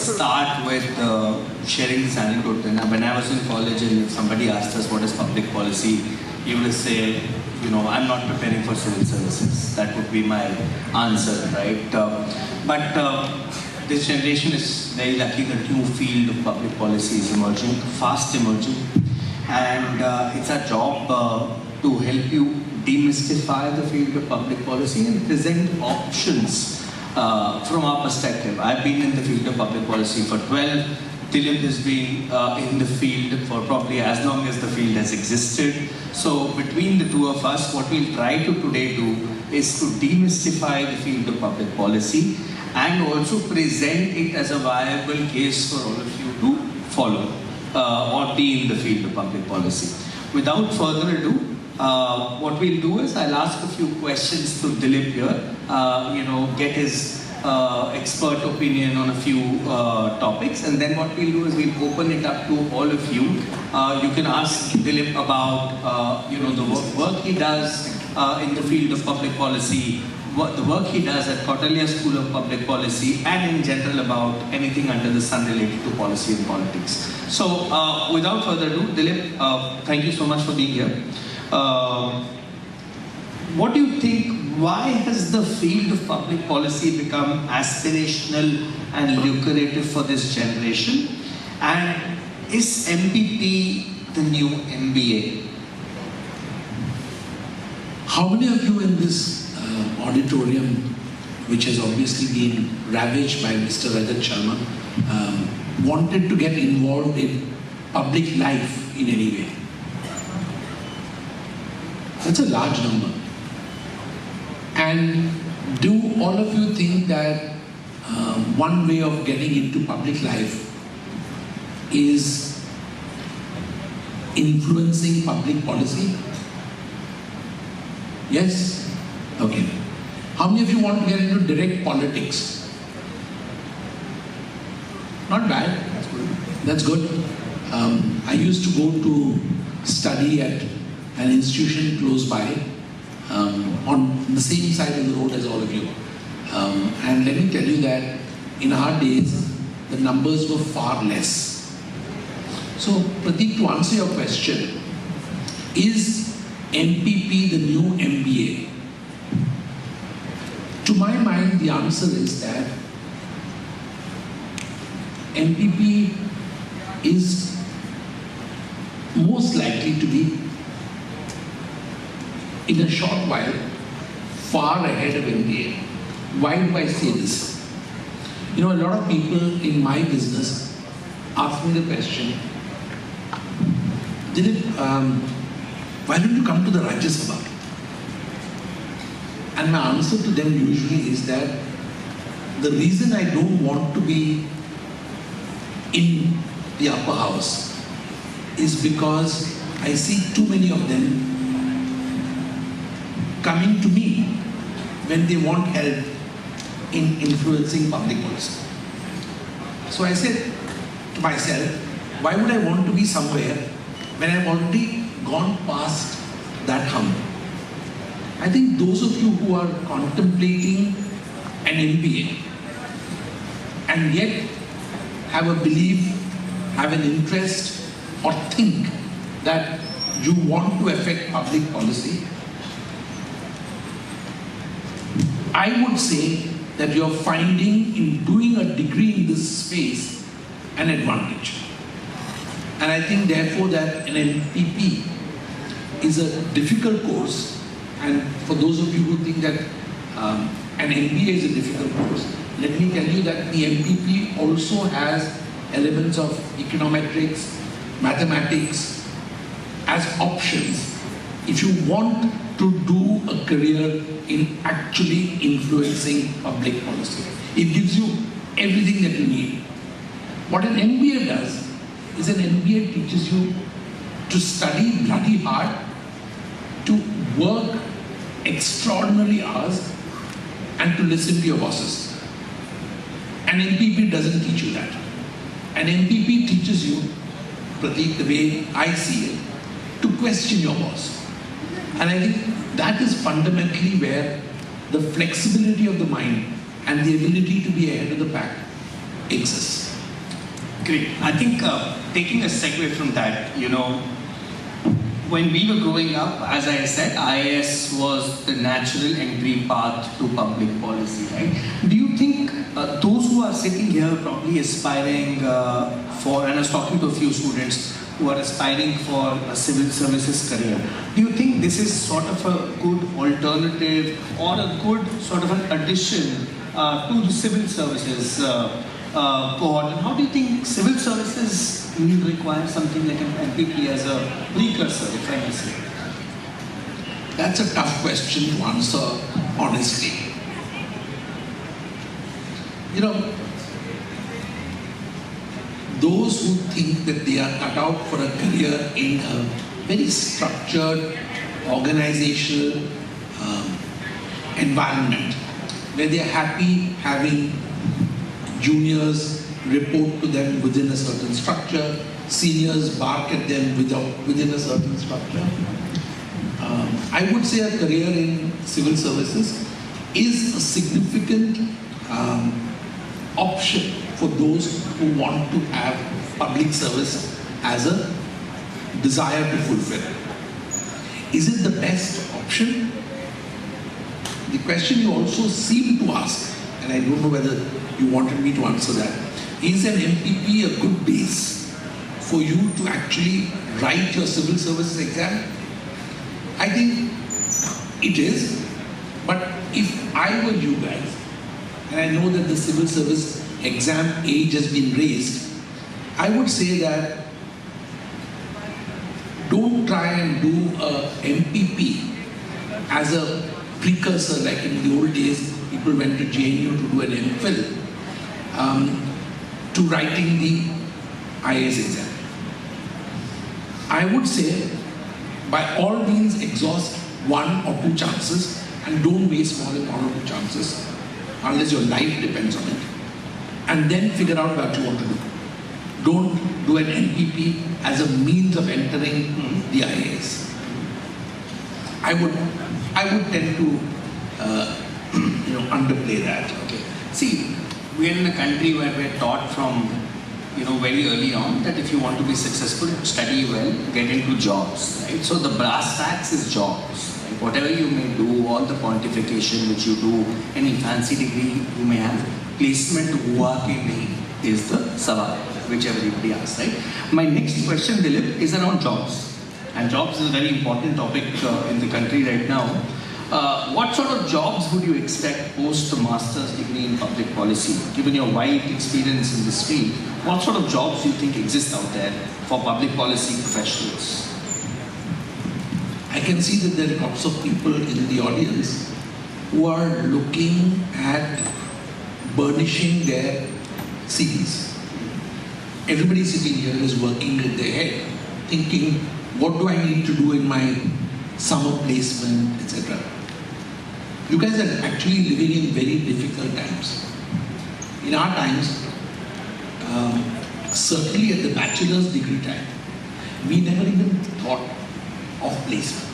start with sharing this anecdote. When I was in college and if somebody asked us what is public policy, you would say, you know, I'm not preparing for civil services. That would be my answer, right? But this generation is very lucky that new field of public policy is emerging, fast emerging. And it's our job to help you demystify the field of public policy and present options from our perspective. I've been in the field of public policy for 12. Dilip has been in the field for probably as long as the field has existed. So between the two of us, what we'll try to today do is to demystify the field of public policy and also present it as a viable case for all of you to follow or be in the field of public policy. Without further ado, what we'll do is I'll ask a few questions to Dilip here, get his expert opinion on a few topics, and then what we'll do is we'll open it up to all of you. You can ask Dilip about the work he does in the field of public policy, the work he does at Kautilya School of Public Policy, and in general about anything under the sun related to policy and politics. So without further ado, Dilip, thank you so much for being here. What do you think, why has the field of public policy become aspirational and lucrative for this generation? And is MPP the new MBA? How many of you in this auditorium, which has obviously been ravaged by Mr. Rajat Sharma, wanted to get involved in public life in any way? That's a large number. And do all of you think that one way of getting into public life is influencing public policy? Yes? Okay. How many of you want to get into direct politics? Not bad. That's good. That's good. I used to go to study at an institution close by, on the same side of the road as all of you. And let me tell you that in our days, the numbers were far less. So, Prateek, to answer your question, is MPP the new MBA? To my mind, the answer is that MPP is most likely to be, in a short while, far ahead of MBA. Why do I say this? You know, a lot of people in my business ask me the question, Dilip, why don't you come to the Rajya Sabha? And my answer to them usually is that the reason I don't want to be in the upper house is because I see too many of them coming to me when they want help in influencing public policy. So I said to myself, why would I want to be somewhere when I've already gone past that hump? I think those of you who are contemplating an MBA and yet have a belief, have an interest, or think that you want to affect public policy, I would say that you're finding in doing a degree in this space an advantage. And I think therefore that an MPP is a difficult course, and for those of you who think that an MBA is a difficult course, let me tell you that the MPP also has elements of econometrics, mathematics as options if you want to do a career in actually influencing public policy. It gives you everything that you need. What an MBA does is an MBA teaches you to study bloody hard, to work extraordinary hours, and to listen to your bosses. An MPP doesn't teach you that. An MPP teaches you, Prateek, the way I see it, to question your boss. And I think that is fundamentally where the flexibility of the mind and the ability to be ahead of the pack exists. Great. I think taking a segue from that, when we were growing up, as I said, IAS was the natural entry path to public policy, right? Do you think those who are sitting here probably aspiring for, and I was talking to a few students who are aspiring for a civil services career, do you think this is sort of a good alternative or a good sort of an addition to the civil services cohort? And how do you think civil services will require something like an MPP as a precursor, if I may say? That's a tough question to answer, honestly. Those who think that they are cut out for a career in a very structured, organizational environment, where they are happy having juniors report to them within a certain structure, seniors bark at them within a certain structure. I would say a career in civil services is a significant option for those who want to have public service as a desire to fulfill. Is it the best option? The question you also seem to ask, and I don't know whether you wanted me to answer that, is an MPP a good base for you to actually write your civil services exam? I think it is, but if I were you guys, and I know that the civil service exam age has been raised, I would say that don't try and do a MPP as a precursor, like in the old days, people went to JNU to do an MPhil, to writing the IAS exam. I would say, by all means, exhaust 1 or 2 chances and don't waste more than 1 or 2 chances unless your life depends on it. And then figure out what you want to do. Don't do an MPP as a means of entering the IAS. I would tend to underplay that. Okay. See, we are in a country where we're taught from very early on that if you want to be successful, study well, get into jobs, right? So the brass tacks is jobs, right? Whatever you may do, all the pontification which you do, any fancy degree you may have, placement hua ke nahi is the sawal, which everybody asks, right? My next question, Dilip, is around jobs. And jobs is a very important topic in the country right now. What sort of jobs would you expect post a master's degree in public policy? Given your wide experience in this field, what sort of jobs do you think exist out there for public policy professionals? I can see that there are lots of people in the audience who are looking at burnishing their CVs. Everybody sitting here is working with their head, thinking, what do I need to do in my summer placement, etc. You guys are actually living in very difficult times. In our times, certainly at the bachelor's degree time, we never even thought of placement.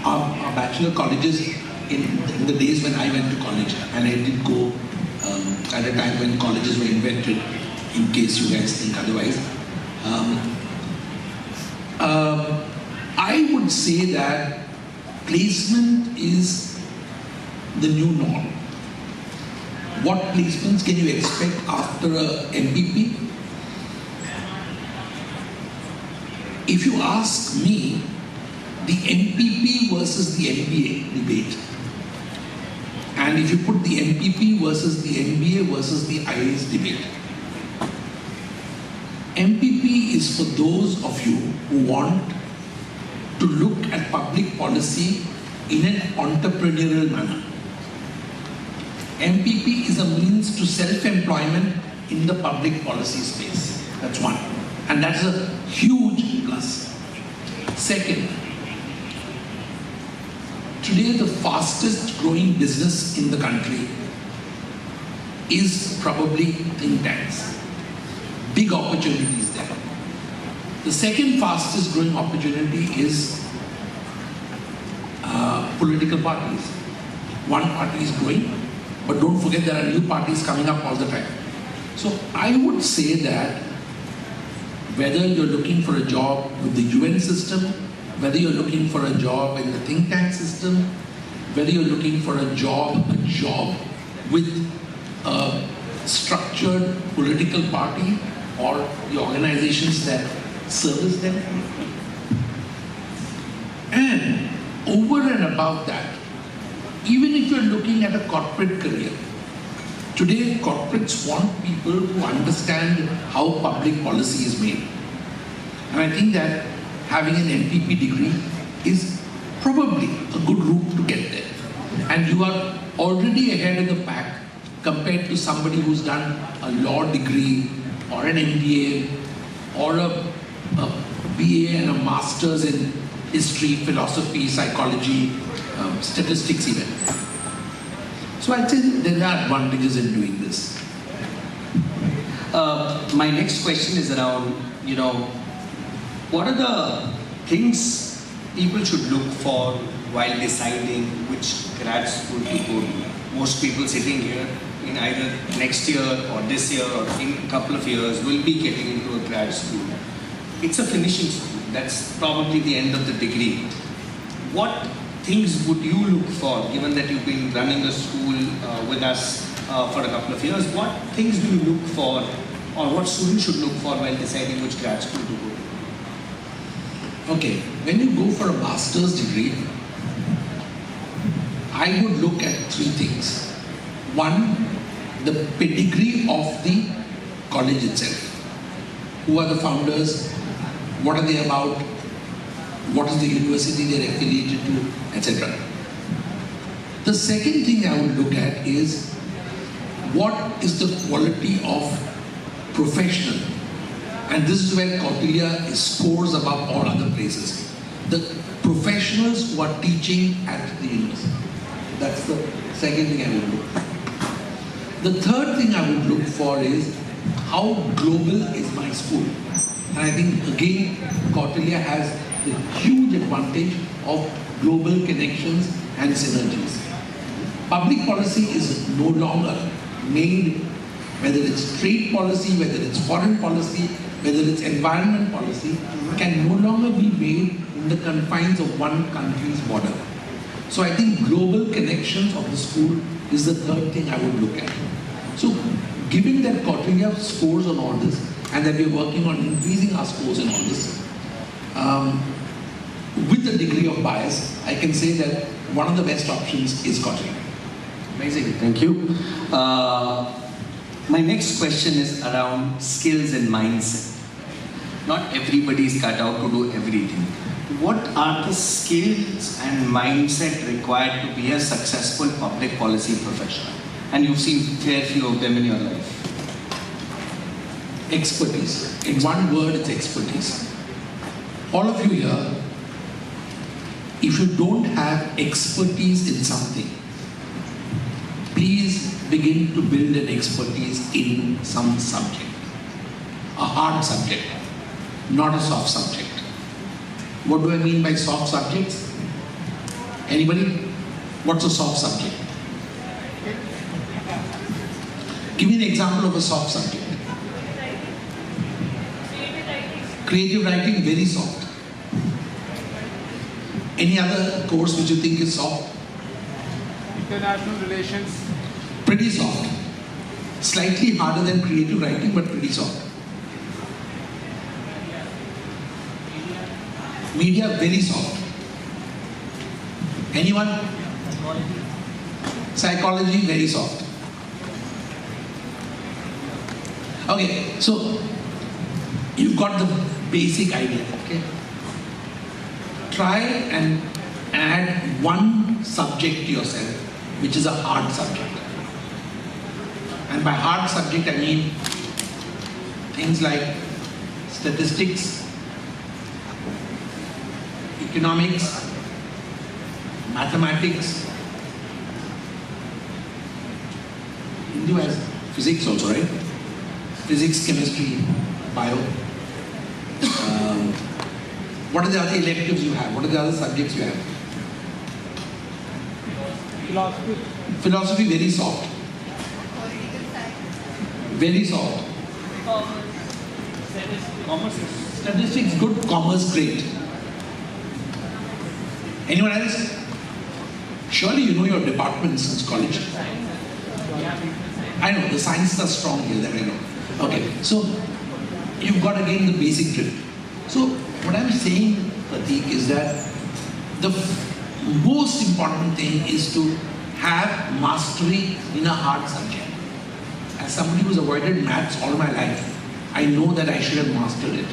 Our bachelor colleges, in the days when I went to college, and I did go at a time when colleges were invented, in case you guys think otherwise, I would say that placement is the new norm. What placements can you expect after a MPP? If you ask me, the MPP versus the MBA debate, and if you put the MPP versus the MBA versus the IAS debate, MPP is for those of you who want to look at public policy in an entrepreneurial manner. MPP is a means to self-employment in the public policy space. That's one. And that's a huge plus. Second, today the fastest growing business in the country is probably think tanks. Big opportunities there. The second fastest growing opportunity is political parties. One party is growing, but don't forget there are new parties coming up all the time. So I would say that whether you're looking for a job with the UN system, whether you're looking for a job in the think tank system, whether you're looking for a job with a structured political party or the organizations that service them. And over and above that, even if you're looking at a corporate career, today corporates want people who understand how public policy is made. And I think that having an MPP degree is probably a good route to get there. And you are already ahead of the pack compared to somebody who's done a law degree or an MBA or a BA and a master's in history, philosophy, psychology, statistics even. So I'd say there are advantages in doing this. My next question is around, what are the things people should look for while deciding which grad school to go to? Most people sitting here in either next year or this year or in a couple of years will be getting into a grad school. It's a finishing school. That's probably the end of the degree. What things would you look for, given that you've been running the school with us for a couple of years? What things do you look for, or what students should look for while deciding which grad school to go to? Okay, when you go for a master's degree, I would look at three things. One, the pedigree of the college itself. Who are the founders? What are they about? What is the university they're affiliated to, etc. The second thing I would look at is what is the quality of professional. And this is where Kautilya scores above all other places. The professionals who are teaching at the university. That's the second thing I would look for. The third thing I would look for is how global is my school. And I think again Kautilya has the huge advantage of global connections and synergies. Public policy is no longer made, whether it's trade policy, whether it's foreign policy, whether it's environment policy, can no longer be made in the confines of one country's border. So I think global connections of the school is the third thing I would look at. So given that Kautilya scores on all this, and that we're working on increasing our scores in all this, with a degree of bias, I can say that one of the best options is Kautilya. Amazing, thank you. My next question is around skills and mindset. Not everybody is cut out to do everything. What are the skills and mindset required to be a successful public policy professional? And you've seen fair few of them in your life. Expertise. In one word, it's expertise. All of you here, if you don't have expertise in something, please begin to build an expertise in some subject. A hard subject, not a soft subject. What do I mean by soft subjects? Anybody? What's a soft subject? Give me an example of a soft subject. Creative writing, very soft. Any other course which you think is soft? International relations. Pretty soft. Slightly harder than creative writing, but pretty soft. Media, very soft. Anyone? Psychology, very soft. Okay, so you've got the basic idea, okay? Try and add one subject to yourself, which is a hard subject. And by hard subject, I mean things like statistics, economics, mathematics. Hindu has physics also, right? Physics, chemistry, bio. What are the other electives you have? What are the other subjects you have? Philosophy. Philosophy, very soft. Very soft. Commerce is Statistics good, commerce great. Anyone else? Surely you know your department since college. I know, the sciences are strong here, that I know. Okay, so you've got again the basic drift. So what I'm saying, Prateek, is that the most important thing is to have mastery in a hard subject. As somebody who's avoided maths all my life, I know that I should have mastered it.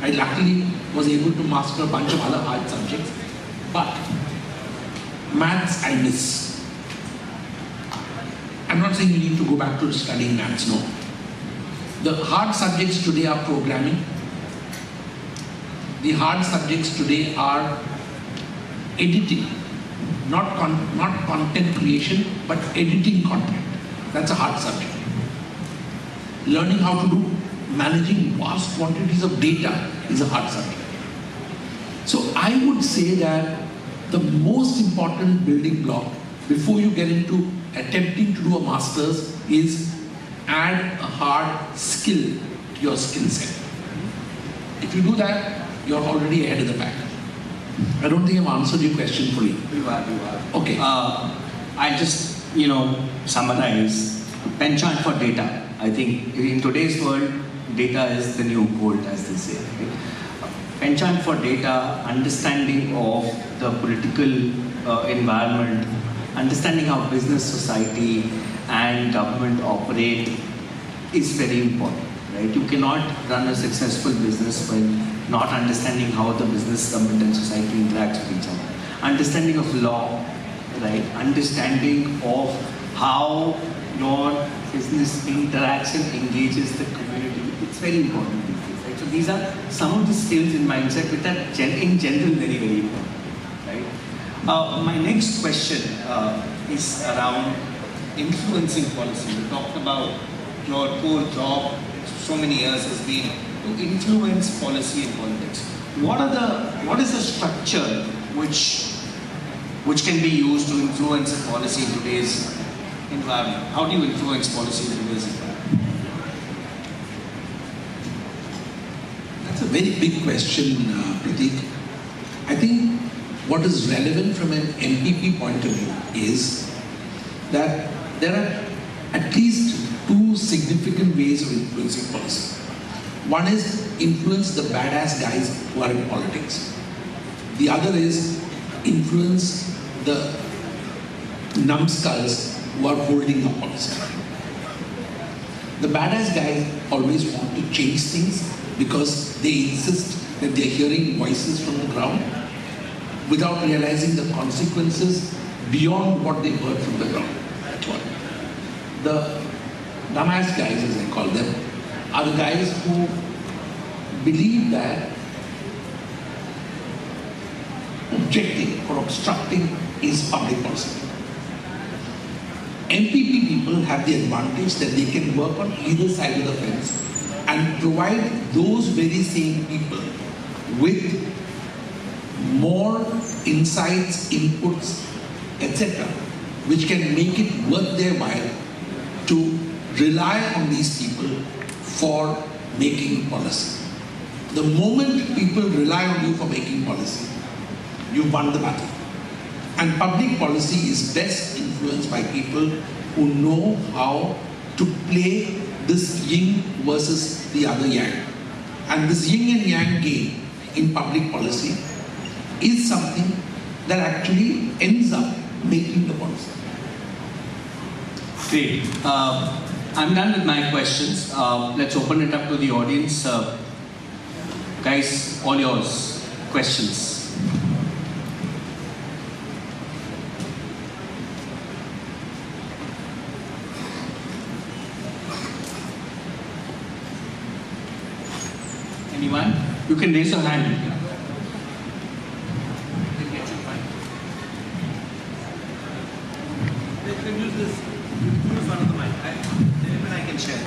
I luckily was able to master a bunch of other hard subjects, but maths I miss. I'm not saying you need to go back to studying maths, no. The hard subjects today are programming. The hard subjects today are editing, not content creation, but editing content. That's a hard subject. Learning how to do managing vast quantities of data is a hard subject. So I would say that the most important building block before you get into attempting to do a master's is add a hard skill to your skill set. If you do that, you're already ahead of the pack. I don't think I've answered your question fully. You are. Okay. I just, summarize. Penchant for data. I think in today's world, data is the new gold, as they say. Right? Penchant for data, understanding of the political environment, understanding how business, society, and government operate is very important. Right? You cannot run a successful business by not understanding how the business, government, and society interacts with each other. Understanding of law, right? Understanding of how your business interacts and engages the community. It's very important these days, right? So these are some of the skills in mindset which are in general very, very important, right? My next question is around influencing policy. We talked about your core job so many years has been to influence policy and politics. What is the structure which can be used to influence a policy in today's environment? How do you influence policy in today's environment? That's a very big question, Prateek. I think what is relevant from an MPP point of view is that there are at least two significant ways of influencing policy. One is influence the badass guys who are in politics. The other is influence the numbskulls who are holding up policy. The badass guys always want to change things because they insist that they're hearing voices from the ground without realizing the consequences beyond what they heard from the ground. That's one. The dumbass guys, as I call them, are the guys who believe that objecting or obstructing is public policy. MPP people have the advantage that they can work on either side of the fence and provide those very same people with more insights, inputs, etc., which can make it worth their while to rely on these people for making policy. The moment people rely on you for making policy, you've won the battle. And public policy is best influenced by people who know how to play this yin versus the other yang. And this yin and yang game in public policy is something that actually ends up making the policy. Great. I'm done with my questions. Let's open it up to the audience. Guys, all yours. Questions. Anyone? You can raise your hand. They can use this in front of the mic. Even I can share.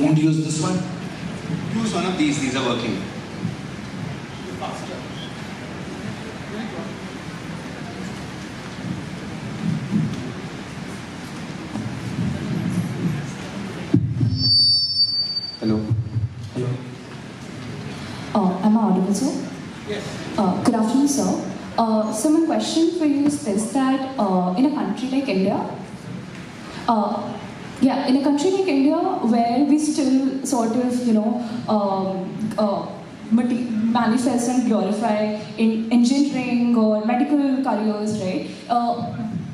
You want to use this one? Use one of these are working. Hello. Hello. Am I audible, sir? Yes. Good afternoon, sir. So my question for you is this, that in a country like India, in a country like India where we still sort of, manifest and glorify in engineering or medical careers, right?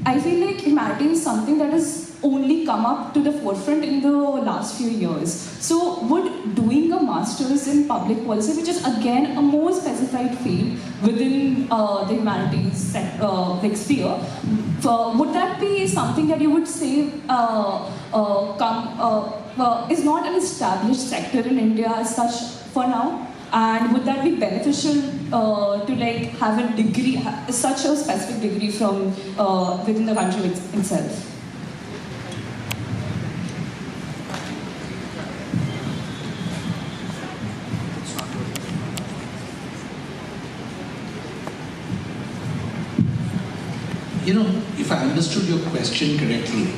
I feel like humanity is something that has only come up to the forefront in the last few years. So would doing a master's in public policy, which is again a more specified field within the humanities sphere, would that be something that you would say is not an established sector in India as such for now? And would that be beneficial to like have a degree, such a specific degree from within the country itself? You know, if I understood your question correctly,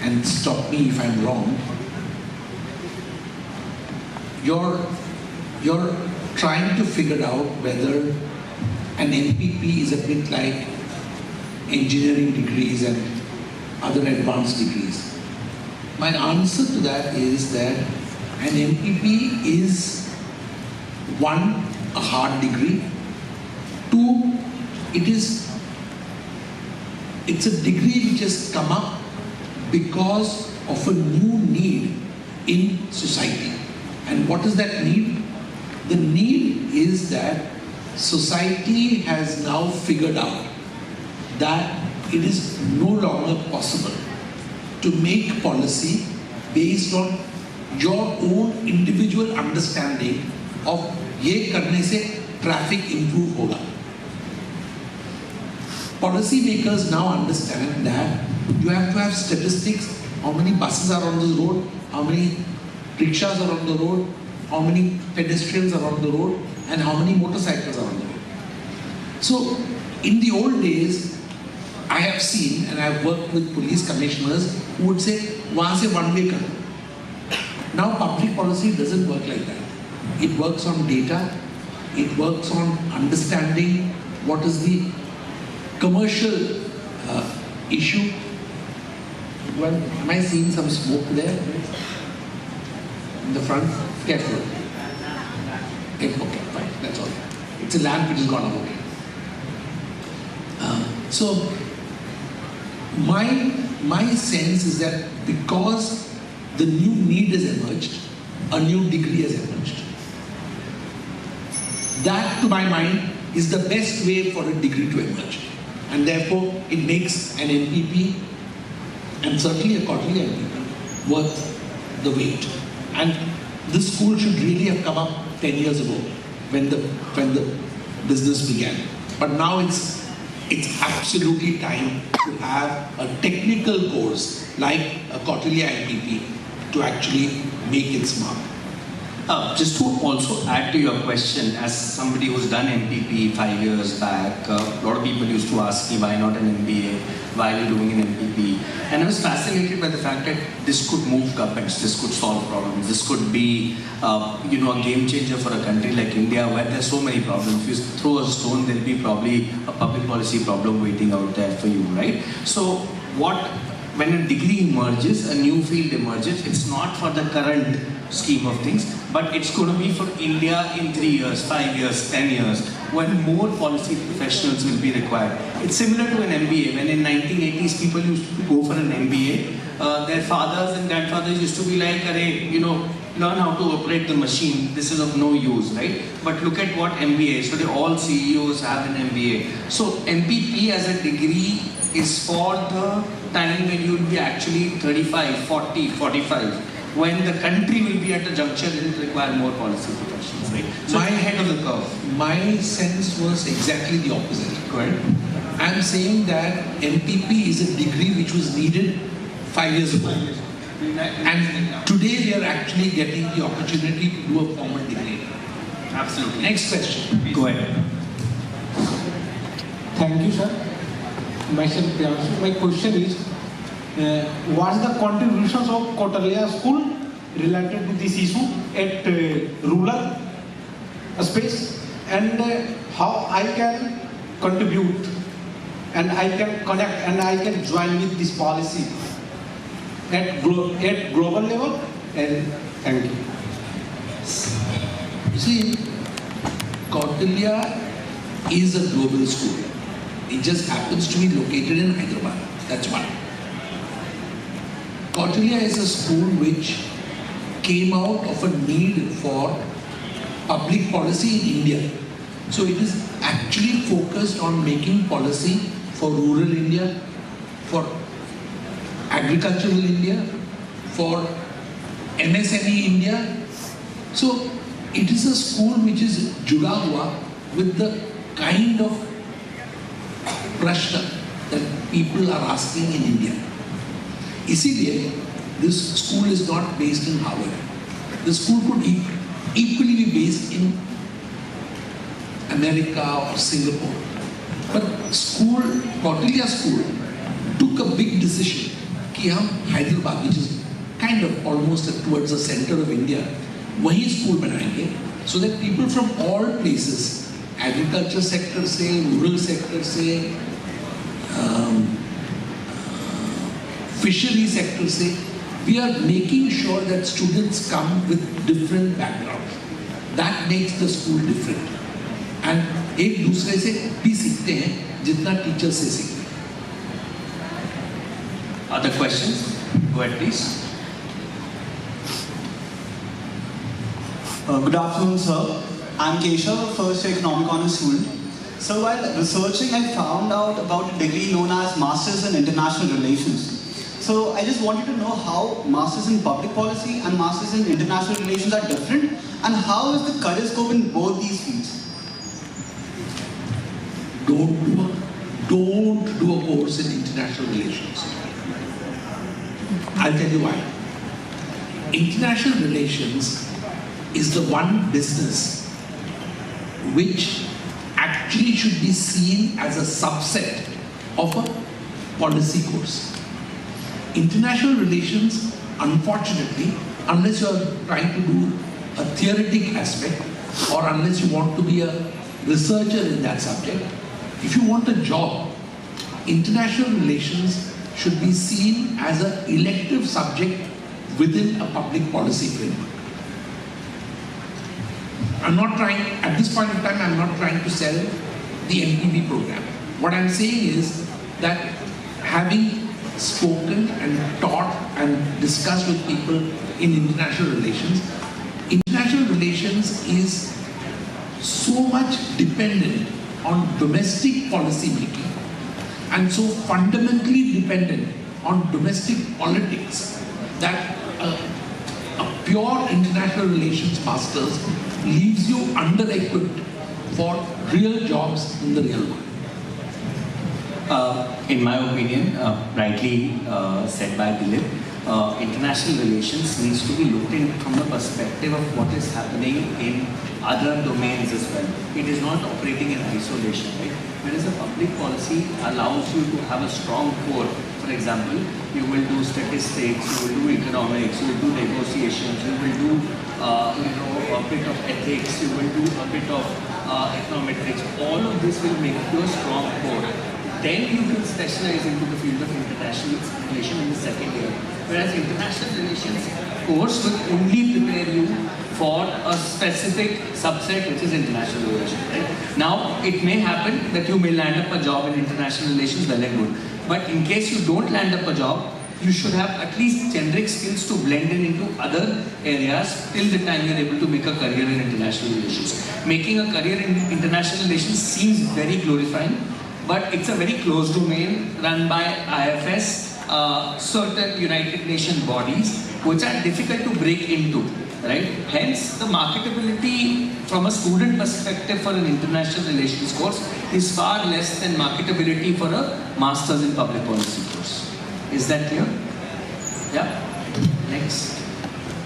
and stop me if I'm wrong, you're trying to figure out whether an MPP is a bit like engineering degrees and other advanced degrees. My answer to that is that an MPP is, one, a hard degree, two, it's a degree which has come up because of a new need in society. And what is that need? The need is that society has now figured out that it is no longer possible to make policy based on your own individual understanding of ये करने से traffic improve होगा. Policy makers now understand that you have to have statistics, how many buses are on the road, how many rickshaws are on the road, how many pedestrians are on the road, and how many motorcycles are on the road. So, in the old days, I have seen, and I have worked with police commissioners who would say, वहाँ से one way करो. Now, public policy doesn't work like that. It works on data, it works on understanding what is the commercial issue. Well, am I seeing some smoke there? In the front? Careful. Okay, fine, that's all. It's a lamp which has gone out. So, my sense is that because the new need has emerged, a new degree has emerged. That, to my mind, is the best way for a degree to emerge. And therefore, it makes an MPP, and certainly a quarterly MPP, worth the wait. And this school should really have come up 10 years ago when the business began. But now it's absolutely time to have a technical course like a quarterly MPP to actually make its mark. Just to also add to your question, as somebody who's done MPP 5 years back, a lot of people used to ask me, why not an MBA? Why are you doing an MPP? And I was fascinated by the fact that this could move governments, this could solve problems, this could be a game changer for a country like India where there's so many problems. If you throw a stone, there'll be probably a public policy problem waiting out there for you, right? So when a degree emerges, a new field emerges, it's not for the current scheme of things, but it's going to be for India in 3 years, 5 years, 10 years, when more policy professionals will be required. It's similar to an MBA. When in 1980s people used to go for an MBA, their fathers and grandfathers used to be like, learn how to operate the machine, this is of no use, right? But look at what MBA is. Today all CEOs have an MBA. So MPP as a degree is for the time when you will be actually 35, 40, 45, when the country will be at a juncture that will require more policy professionals, right? So it's ahead of the curve. My sense was exactly the opposite. Correct. I'm saying that MPP is a degree which was needed 5 years ago. And today we are actually getting the opportunity to do a formal degree. Absolutely. Next question. Go ahead. Thank you, sir. Myself, Priyanshu. My question is, what's the contributions of Kautilya School related to this issue at rural space, and how I can contribute and I can connect and I can join with this policy at global level? And thank you. You see, Kautilya is a global school. It just happens to be located in Hyderabad. That's one. Kautilya is a school which came out of a need for public policy in India. So it is actually focused on making policy for rural India, for agricultural India, for MSME India. So it is a school which is juda hua with the kind of prashna that people are asking in India. Isidliye, this school is not based in Harvard. The school could equally be based in America or Singapore. But Kautilya school took a big decision कि हम Hyderabad, which is kind of almost towards the center of India, वही school बनाएंगे, so that people from all places, agriculture sector से, rural sector से, fishery sector से, we are making sure that students come with different backgrounds. That makes the school different. And एक दूसरे से भी सीखते हैं जितना टीचर से सीखते हैं. Other questions? Go ahead, please. Good afternoon, sir. I'm Keshav, first year economic honors student. So while researching, I found out about a degree known as Masters in International Relations. So I just wanted to know how Masters in Public Policy and Masters in International Relations are different, and how is the career scope in both these fields? Don't do a course in international relations. I'll tell you why. International relations is the one business which actually should be seen as a subset of a policy course. International relations, unfortunately, unless you are trying to do a theoretic aspect or unless you want to be a researcher in that subject, if you want a job, international relations should be seen as an elective subject within a public policy framework. At this point in time, I'm not trying to sell the MPB program. What I'm saying is that having spoken and taught and discussed with people in international relations is so much dependent on domestic policy making and so fundamentally dependent on domestic politics that a pure international relations master's leaves you under-equipped for real jobs in the real world. In my opinion, rightly said by Dilip, international relations needs to be looked in from the perspective of what is happening in other domains as well. It is not operating in isolation, right? Whereas a public policy allows you to have a strong core. For example, you will do statistics, you will do economics, you will do negotiations, you will do a bit of ethics, you will do a bit of econometrics. All of this will make you a strong core. Then you can specialize into the field of international relations in the second year. Whereas international relations course will only prepare you for a specific subset, which is international relations. Right? Now, it may happen that you may land up a job in international relations, well and good. But in case you don't land up a job, you should have at least generic skills to blend in into other areas till the time you're able to make a career in international relations. Making a career in international relations seems very glorifying, but it's a very closed domain run by IFS, certain United Nations bodies, which are difficult to break into, right? Hence, the marketability from a student perspective for an international relations course is far less than marketability for a master's in public policy course. Is that clear? Yeah? Next.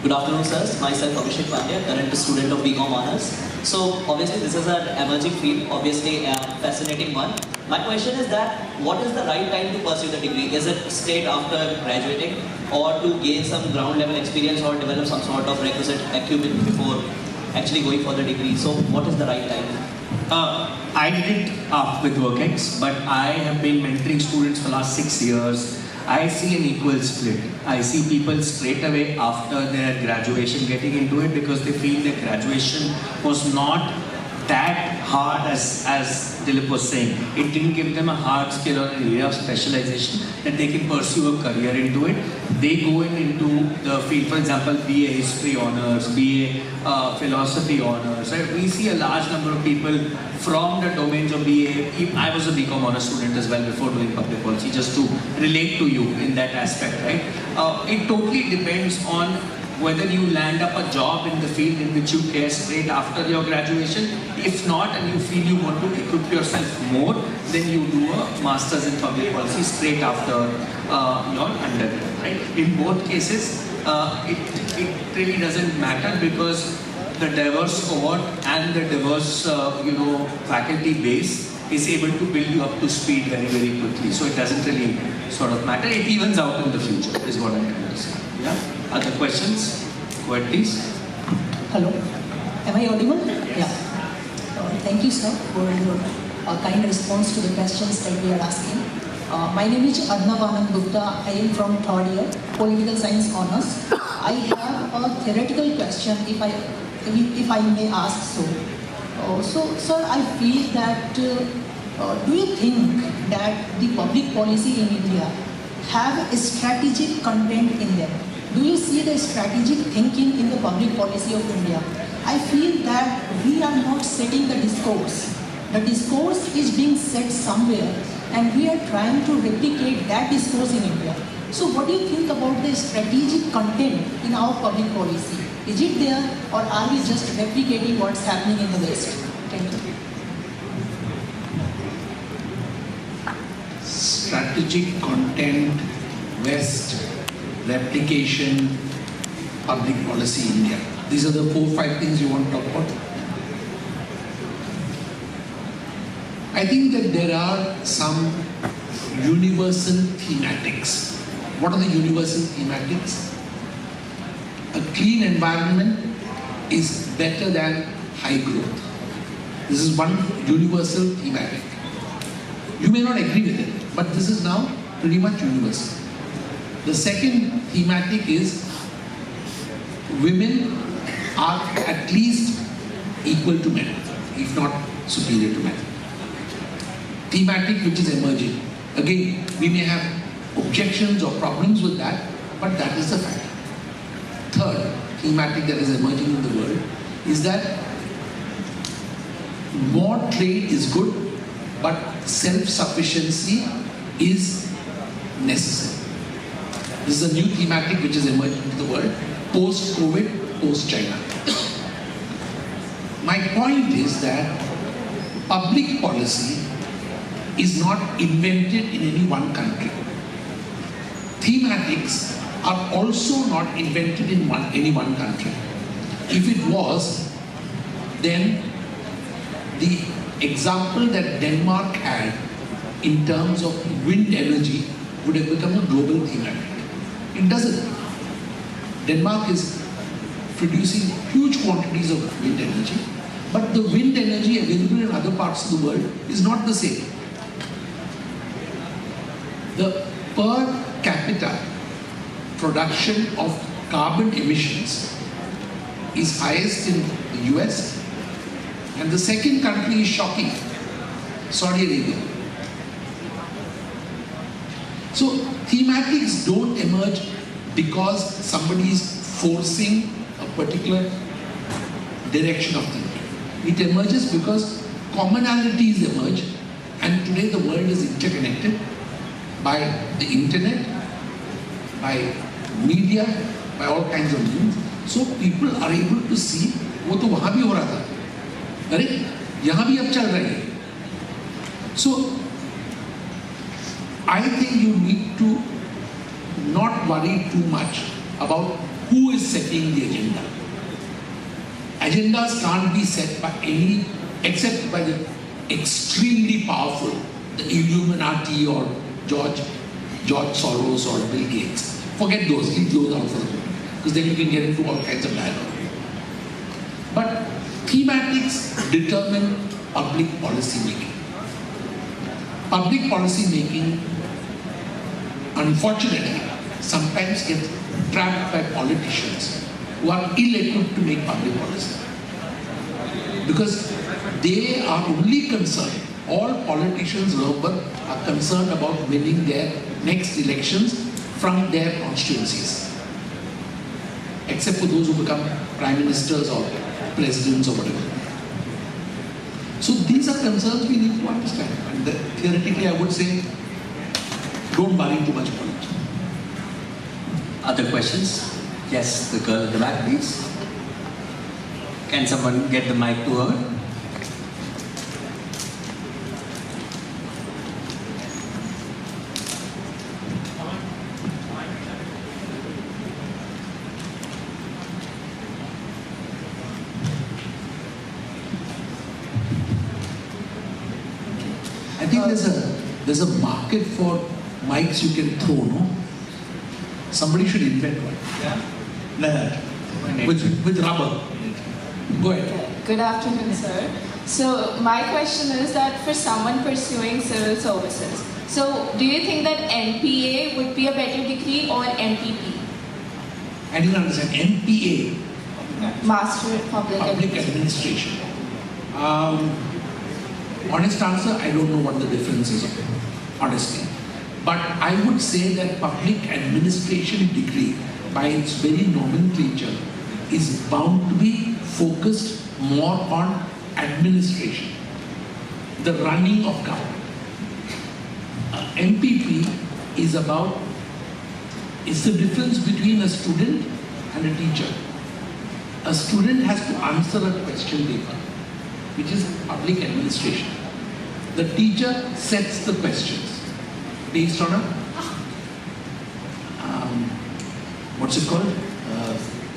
Good afternoon, sirs. Myself, Abhishek Pandya, current student of BCom Honors. So, obviously, this is an emerging field, obviously a fascinating one. My question is that, what is the right time to pursue the degree? Is it straight after graduating, or to gain some ground level experience or develop some sort of requisite acumen before actually going for the degree? So, what is the right time? I did it with WorkX, but I have been mentoring students for the last 6 years. I see an equal split. I see people straight away after their graduation getting into it because they feel their graduation was not that hard as Dilip was saying. It didn't give them a hard skill or an area of specialization that they can pursue a career into it. They go into the field, for example, BA History Honours, BA Philosophy Honours. Right? We see a large number of people from the domains of BA. I was a BCom Honours student as well before doing public policy, just to relate to you in that aspect, right? It totally depends on whether you land up a job in the field in which you care straight after your graduation. If not, and you feel you want to equip yourself more, then you do a master's in public policy straight after your undergrad. Right? In both cases, it really doesn't matter because the diverse cohort and the diverse faculty base is able to build you up to speed very, very quickly. So it doesn't really sort of matter. It evens out in the future, is what I'm trying to say. Yeah. Other questions? Go ahead, please. Hello. Am I audible? Yes. Yeah. Thank you, sir, for your kind response to the questions that we are asking. My name is Arnav Anand Gupta. I am from third year, Political Science Honours. I have a theoretical question, if I may ask so. So, sir, I feel that, do you think that the public policy in India have a strategic content in them? Do you see the strategic thinking in the public policy of India? I feel that we are not setting the discourse. The discourse is being set somewhere and we are trying to replicate that discourse in India. So what do you think about the strategic content in our public policy? Is it there or are we just replicating what's happening in the West? Thank you. Strategic content, West, replication, public policy, India. These are the 4-5 things you want to talk about. I think that there are some universal thematics. What are the universal thematics? A clean environment is better than high growth. This is one universal thematic. You may not agree with it, but this is now pretty much universal. The second thematic is women are at least equal to men, if not superior to men. Thematic which is emerging. Again, we may have objections or problems with that, but that is the fact. Third thematic that is emerging in the world is that more trade is good, but self-sufficiency is necessary. This is a new thematic which is emerging into the world, post-COVID, post-China. My point is that public policy is not invented in any one country. Thematics are also not invented in any one country. If it was, then the example that Denmark had in terms of wind energy would have become a global thematic. It doesn't. Denmark is producing huge quantities of wind energy, but the wind energy available in other parts of the world is not the same. The per capita production of carbon emissions is highest in the US, and the second country is shocking, Saudi Arabia. So thematics don't emerge because somebody is forcing a particular direction of thinking. It emerges because commonalities emerge, and today the world is interconnected by the internet, by media, by all kinds of means. So people are able to see, वो तो वहाँ भी हो रहा था, अरे यहाँ भी अब चल रही है. So I think you need to not worry too much about who is setting the agenda. Agendas can't be set by any, except by the extremely powerful, the Illuminati or George Soros or Bill Gates. Forget those, leave those out for the moment, because then you can get into all kinds of dialogue. But thematics determine public policy making. Public policy making, unfortunately, sometimes gets trapped by politicians who are ill-equipped to make public policy. Because they are only concerned, all politicians are concerned about winning their next elections from their constituencies. Except for those who become prime ministers or presidents or whatever. So these are concerns we need to understand. And theoretically, I would say, don't worry too much about it. Other questions? Yes, the girl at the back, please. Can someone get the mic to her? I think there's a market for mics you can throw, no? Somebody should invent one. Yeah. Like with rubber. Go ahead. Good afternoon, sir. So my question is that for someone pursuing civil services, so do you think that MPA would be a better degree or MPP? I didn't understand. MPA. Master Public Administration. Honest answer, I don't know what the difference is, honestly. But I would say that public administration degree, by its very nomenclature, is bound to be focused more on administration, the running of government. MPP is the difference between a student and a teacher. A student has to answer a question paper, which is public administration. The teacher sets the questions based on a,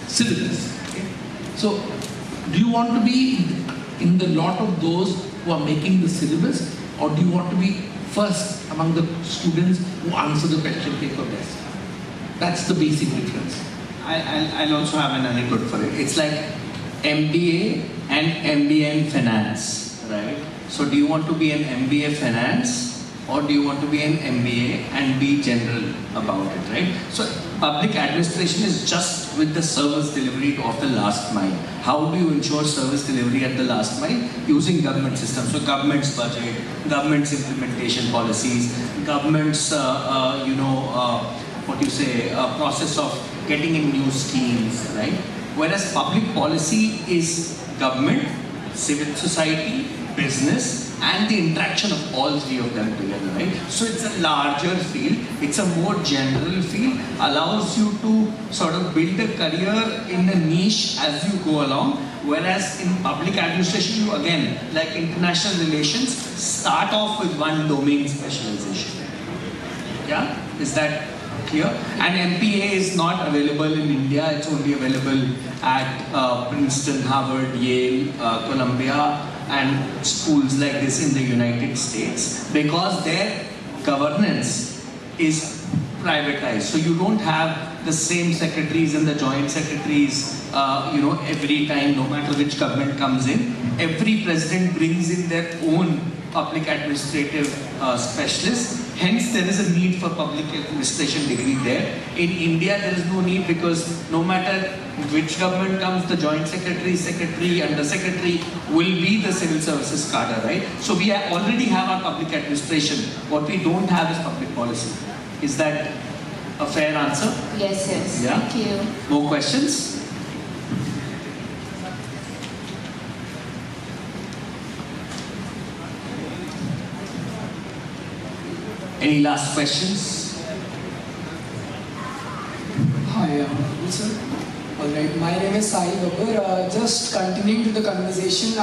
syllabus. Okay? So, do you want to be in the lot of those who are making the syllabus, or do you want to be first among the students who answer the question paper best? That's the basic difference. I'll also have an anecdote for it. It's like MBA and MBA in finance, right? So do you want to be an MBA finance, or do you want to be an MBA and be general about it, right? So public administration is just with the service delivery of the last mile. How do you ensure service delivery at the last mile? Using government systems. So government's budget, government's implementation policies, government's, process of getting in new schemes, right? Whereas public policy is government, civil society, business, and the interaction of all three of them together, right? So it's a larger field, it's a more general field, allows you to sort of build a career in a niche as you go along, whereas in public administration, you again, like international relations, start off with one domain specialization. Yeah? Is that clear? And MPA is not available in India, it's only available at Princeton, Harvard, Yale, Columbia, and schools like this in the United States, because their governance is privatized. So you don't have the same secretaries and the joint secretaries, every time, no matter which government comes in. Every president brings in their own public administrative specialists. Hence, there is a need for public administration degree there. In India, there is no need, because no matter which government comes, the joint secretary, under secretary will be the civil services cadre, right? So we already have our public administration. What we don't have is public policy. Is that a fair answer? Yes, yes. Yeah? Thank you. More questions? Any last questions? Hi, sir. Alright, my name is Sai Gabbar. Just continuing to the conversation,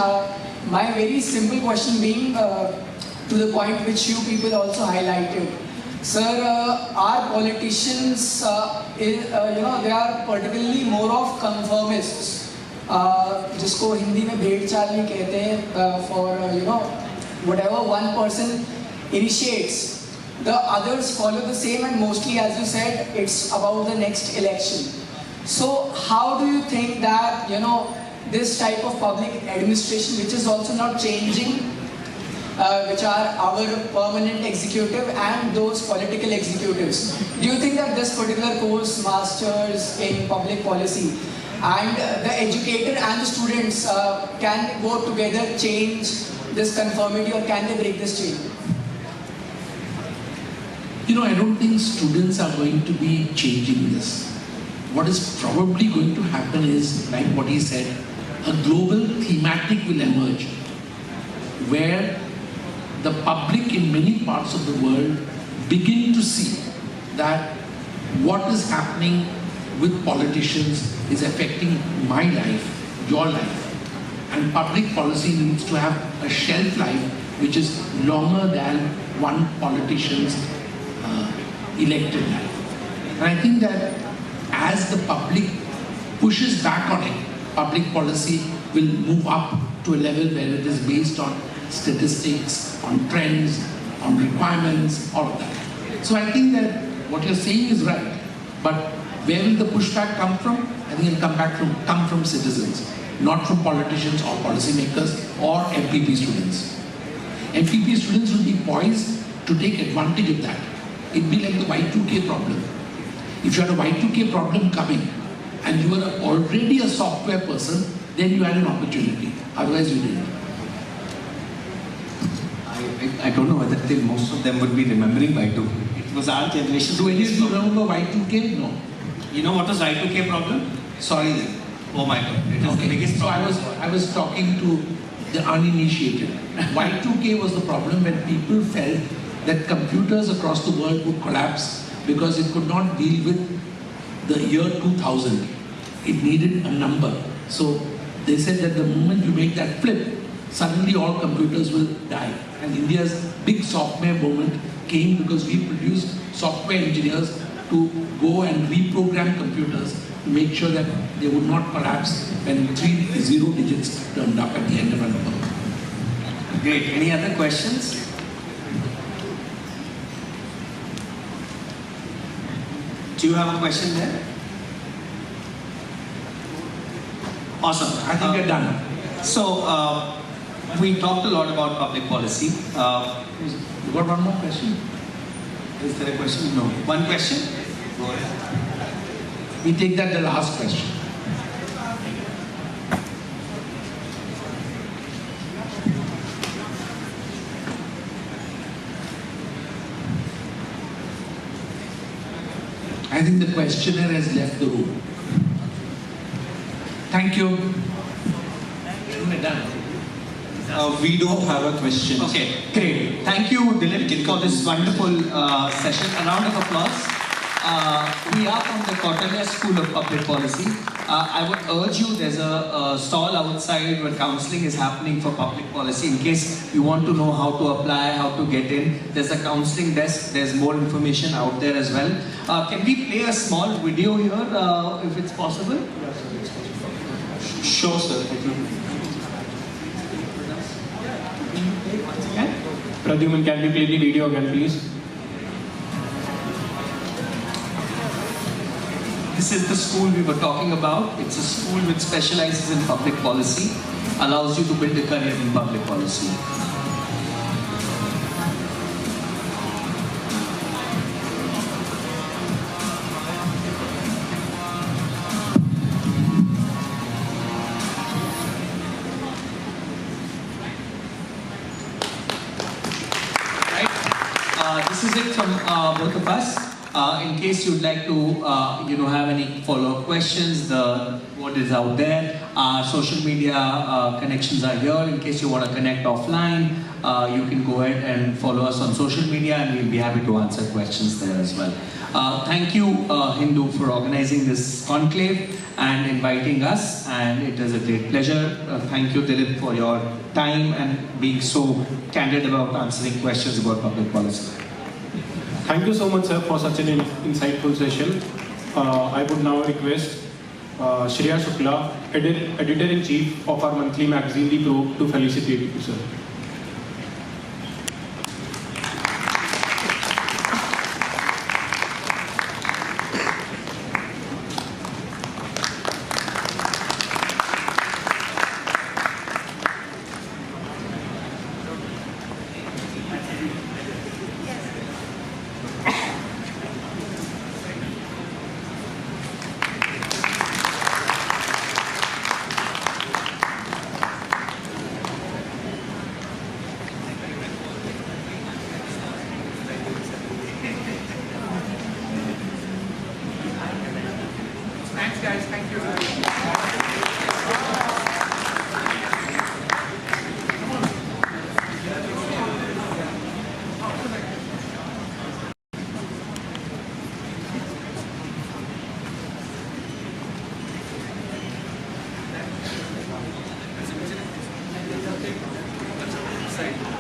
my very simple question being to the point which you people also highlighted. Sir, our politicians, they are particularly more of conformists, जिसको हिंदी में भेड़ चाल भी कहते हैं, for whatever one person initiates, the others follow the same, and mostly, as you said, it's about the next election. So how do you think that this type of public administration, which is also not changing, which are our permanent executive and those political executives, do you think that this particular course, Masters in Public Policy, and the educator and the students can go together, change this conformity, or can they break this chain? I don't think students are going to be changing this. What is probably going to happen is, like what he said, a global thematic will emerge where the public in many parts of the world begin to see that what is happening with politicians is affecting my life, your life. And public policy needs to have a shelf life which is longer than one politician's elected life. And I think that as the public pushes back on it, public policy will move up to a level where it is based on statistics, on trends, on requirements, all of that. So I think that what you're saying is right, but where will the pushback come from? I think it'll come from citizens, not from politicians or policymakers or MPP students. MPP students will be poised to take advantage of that. It'll be like the Y2K problem. If you had a Y2K problem coming and you were already a software person, then you had an opportunity. Otherwise you didn't. I don't know whether most of them would be remembering Y2K. It was our generation. Do any of you remember Y2K? No. You know what was Y2K problem? Sorry then. Oh my God. It was the biggest problem. So I was talking to the uninitiated. Y2K was the problem when people felt that computers across the world would collapse because it could not deal with the year 2000. It needed a number. So they said that the moment you make that flip, suddenly all computers will die. And India's big software moment came because we produced software engineers to go and reprogram computers to make sure that they would not collapse when 3 zero digits turned up at the end of a number. Great. Any other questions? Do you have a question there? Awesome. I think we're done. So, we talked a lot about public policy. You got one more question? Is there a question? No. One question? Go ahead. We take that the last question. I think the questioner has left the room. Thank you. We're done. We don't have a question. Okay, great. Thank you, Dilip, for this wonderful session. A round of applause. We are from the Kautilya School of Public Policy. I would urge you, there's a stall outside where counseling is happening for public policy. In case you want to know how to apply, how to get in, there's a counseling desk. There's more information out there as well. Can we play a small video here, if it's possible? Sure, sir. Pradyuman, can we play the video again, please? This is the school we were talking about. It's a school which specializes in public policy, allows you to build a career in public policy. This is it from both of us. In case you'd like to, have any follow-up questions, what is out there, our social media connections are here. In case you want to connect offline, you can go ahead and follow us on social media, and we'll be happy to answer questions there as well. Thank you, Hindu, for organizing this conclave and inviting us, and it is a great pleasure. Thank you, Dilip, for your time and being so candid about answering questions about public policy. Thank you so much, sir, for such an insightful session. I would now request Shreya Shukla, Editor-in-Chief of our monthly magazine, The Probe, to felicitate you, sir. Thanks, guys. Thank you. Side.